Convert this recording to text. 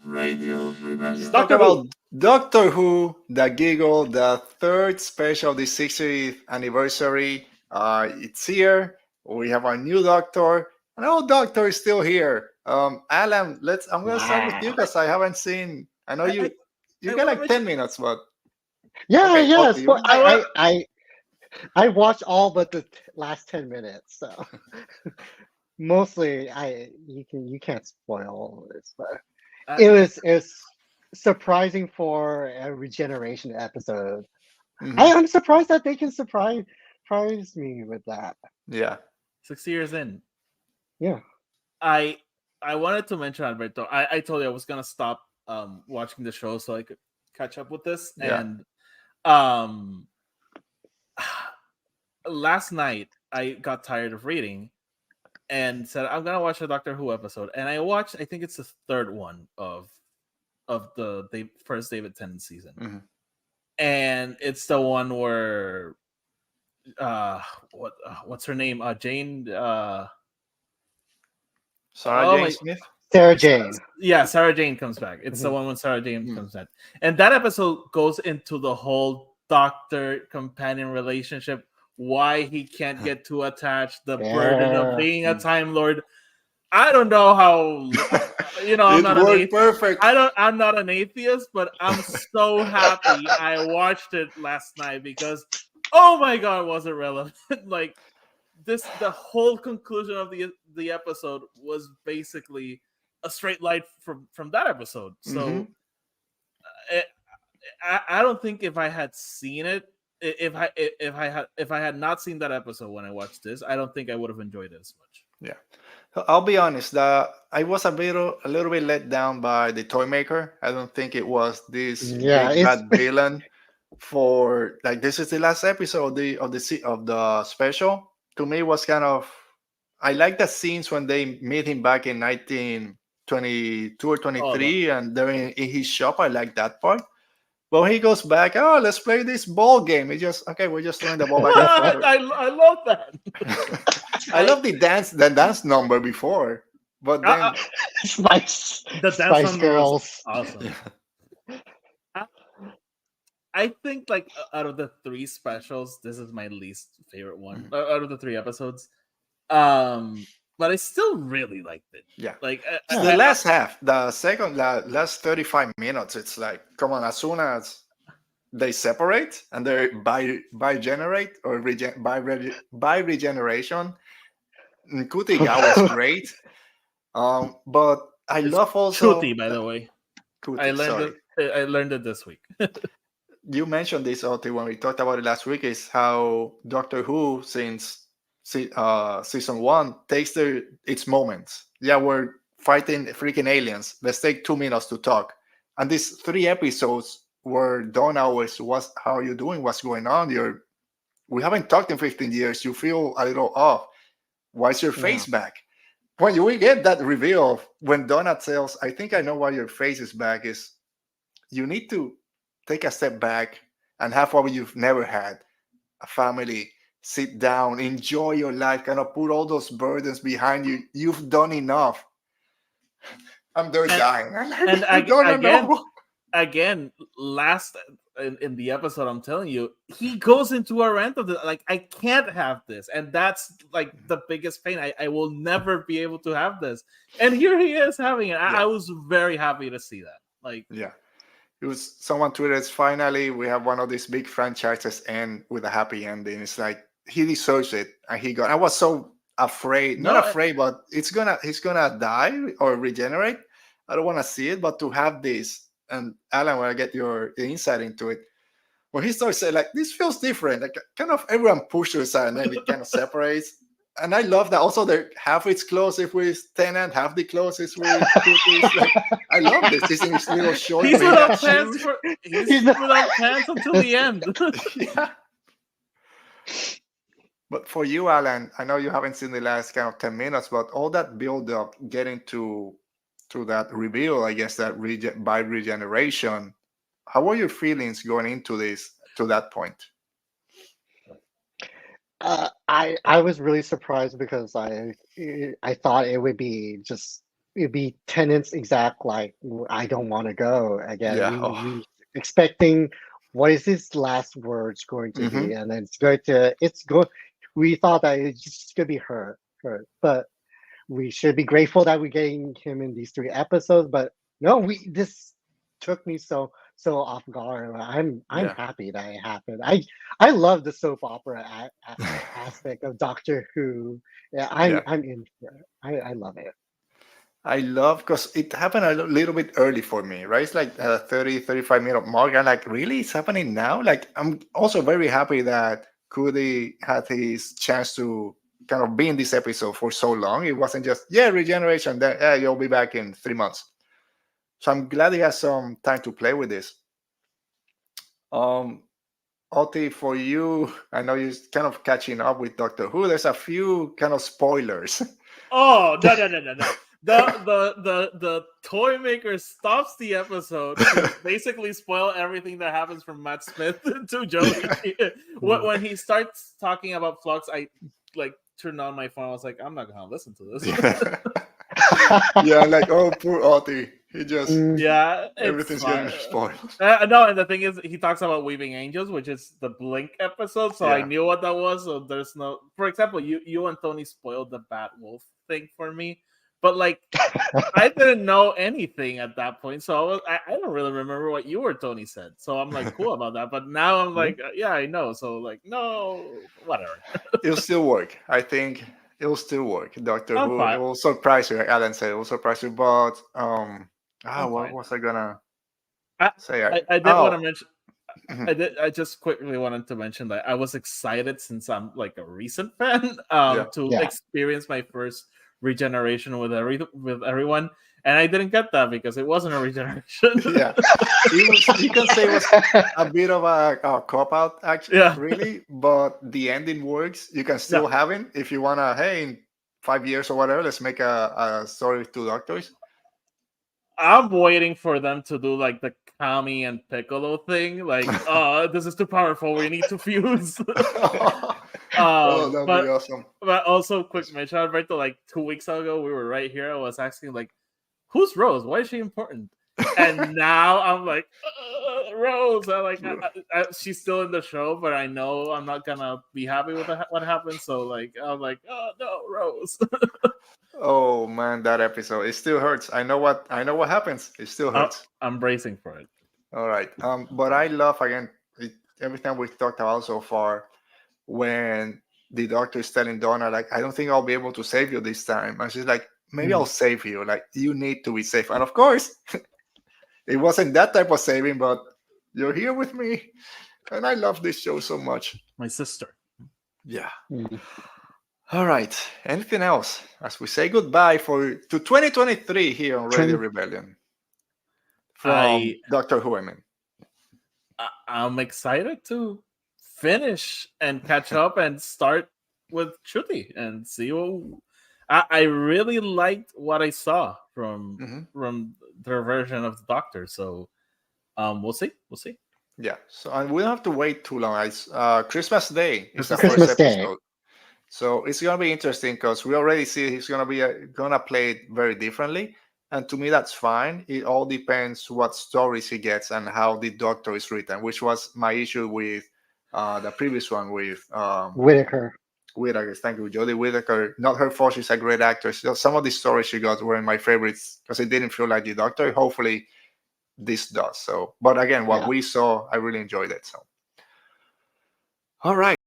Let's talk Doctor about Who. Doctor Who, the Giggle, the third special, the 60th anniversary. It's here. We have our new Doctor, and our Doctor is still here. Alan, I'm gonna start with you Wow. because I haven't seen. I know I you. I, You I got want to like mention. 10 minutes, but Yeah, okay. Oh, yeah. you. I want. I watched all but the last 10 minutes, so mostly you can't spoil all of this, but it was surprising for a regeneration episode. Mhm. I'm surprised that they can surprise me with that. Yeah. 6 years in. Yeah. I I wanted to mention Alberto. I told you I was gonna stop watching the show so I could catch up with this. Yeah. And um last night I got tired of reading and said I'm gonna watch a Doctor Who episode. And I watched, I think it's the third one of the first David Tennant season. Mhm. And it's the one where what's her name? Jane Sarah oh Jane my Smith. Sarah Jane. yeah, Sarah Jane comes back. It's the Mhm. one when Sarah Jane Mhm. comes back. And that episode goes into the whole doctor companion relationship, why he can't get too attached, the burden of Yeah. being a Time Lord. I don't know how I'm It not an worked atheist. perfect. I'm not an atheist, but I'm so happy I watched it last night because oh my god, was it relevant? Like the whole conclusion of the episode was basically a straight line from that episode. So Hmm. it, I don't think if I had seen it, if I had not seen that episode when I watched this, I don't think I would have enjoyed it as much. Yeah. I'll be honest. I was a little bit let down by the Toymaker. I don't think it was this Yeah, big it's bad villain for like this is the last episode of the special. To me, it was kind of. I like the scenes when they meet him back in 1922 or Oh, the, 23, and they're in his shop. I like that part. But he goes back. Oh, let's play this ball game. He just okay. We're just throwing the ball back and what forth. I love that. I I, love the dance number before, but I, then Spice the dance Spice number was Girls. awesome. I, I think like out of the three specials, this is my least favorite one out of the three episodes. But I still really liked it. yeah, Like it's Yeah. the last half, the second last 35 minutes. It's like, come on, as soon as they separate and they by generate or by regeneration, Ncuti Gatwa is great. But I it's love Chuti, also by the way. I Kuti. learned it. Sorry, I learned it this week. you mentioned this, Oti, when we talked about it last week. Is how Doctor Who since season one takes its moments. Yeah, we're fighting freaking aliens. Let's take 2 minutes to talk. And these 3 episodes where Donna was how are you doing? What's going on? We haven't talked in 15 years. You feel a little off. Why's your Yeah. face back? When we get that reveal of when Donna tells, I think I know why your face is back, is you need to take a step back and have what you've never had, a family, sit down, enjoy your life, kind of put all those burdens behind you. You've done enough. I'm there and dying. and I don't know. again, last in the episode, I'm telling you, he goes into a rant of the like, I can't have this, and that's like the biggest pain. I will never be able to have this, and here he is having it. I Yeah, was very happy to see that. Like, yeah. It was someone tweeted, finally, we have one of these big franchises end with a happy ending. It's like he deserves it, and he got. I was so afraid, not no, afraid, but he's gonna die or regenerate. I don't want to see it, but to have this, and Alan, when I get your insight into it, when he starts saying like this feels different, like kind of everyone pushed to the side, and then it kind of separates. And I love that. Also, they're half it's closest with Tenant, half the closest with Cuties. Like I love this. He's in his little short he's mega without pants shoes. for he's He's not. without pants until the end. Yeah. But for you, Alan, I know you haven't seen the last kind of 10 minutes, but all that build up getting to that reveal, I guess that by regeneration, how were your feelings going into this to that point? I was really surprised because I thought it would be just it'd be Tennant's exact like I don't want to go again. Yeah. We expecting what is his last words going to Hmm. be, and then it's going. We thought that it's just gonna be her, but we should be grateful that we're getting him in these 3 episodes. But no, we this took me so off guard. I'm Yeah. happy that it happened. I love the soap opera aspect of Doctor Who. Yeah, Yeah. I'm in for it. I love it. I love because it happened a little bit early for me, right? It's like a 30, 35-minute mark. I'm like, really? It's happening now? Like, I'm also very happy that Cudi had his chance to kind of be in this episode for so long. It wasn't just, yeah, regeneration, then yeah, you'll be back in 3 months. So I'm glad he has some time to play with this. Um, Oti, for you, I know you're kind of catching up with Doctor Who. There's a few kind of spoilers. Oh no. The Toymaker stops the episode to basically spoil everything that happens from Matt Smith to Jodie. When he starts talking about Flux, I like turned on my phone. I was like, I'm not gonna listen to this. Yeah, like, oh, poor Oti. He just, Mm, Yeah, it's everything's getting fine. spoiled. No, and the thing is, he talks about Weaving Angels, which is the Blink episode, so I Yeah. knew what that was. So there's no, for example, you and Tony spoiled the Bat Wolf thing for me, but like I didn't know anything at that point, so I don't really remember what you or Tony said. So I'm like cool about that, but now I'm like, yeah, I know. So like, no, whatever. It'll still work. I think it'll still work. Doctor I'm Who, it fine. will surprise you. Like Alan said, it will surprise you. But I'm what fine. was I gonna I, say? I did want Oh, to mention. mhm. I just quickly wanted to mention that I was excited since I'm like a recent fan Yeah. to yeah. experience my first regeneration with everyone, and I didn't get that because it wasn't a regeneration. Yeah. It was. You can say it was a bit of a cop out, actually, Yeah, really. But the ending works. You can yeah. still have it if you wanna. Hey, in 5 years or whatever, let's make a story with 2 doctors. I'm waiting for them to do like the Kami and Piccolo thing. Like, oh, this is too powerful. We need to fuse. Oh, that'd be But awesome. also, quick mention, Alberto. Like 2 weeks ago, we were right here. I was asking like, who's Rose? Why is she important? And now I'm like, Rose. She's still in the show, but I know I'm not gonna be happy with what happened. So like, I'm like, oh no, Rose. Oh man, that episode. It still hurts. I know what happens. It still hurts. I'm bracing for it. All right. But I love again everything we've talked about so far when the doctor is telling Donna, like, I don't think I'll be able to save you this time. And she's like, maybe I'll save you. Like, you need to be safe. And of course, it wasn't that type of saving, but you're here with me. And I love this show so much. My sister. Yeah. Mm. All right. Anything else as we say goodbye to 2023 here on Radio Rebellion from I Doctor Who? I mean, I'm excited to finish and catch up and start with Ncuti and see what I really liked what I saw from their version of the Doctor. So we'll see. Yeah. So and we don't have to wait too long. It's Christmas Day is the Christmas first Day. episode. So it's gonna be interesting because we already see he's gonna be gonna play it very differently, and to me that's fine. It all depends what stories he gets and how the Doctor is written, which was my issue with the previous one with Whitaker. Whittaker. Thank you, Jodie Whittaker. Not her fault; she's a great actress. Some of the stories she got were my favorites because it didn't feel like the Doctor. Hopefully, this does. So, but again, what Yeah. we saw, I really enjoyed it. So, all right.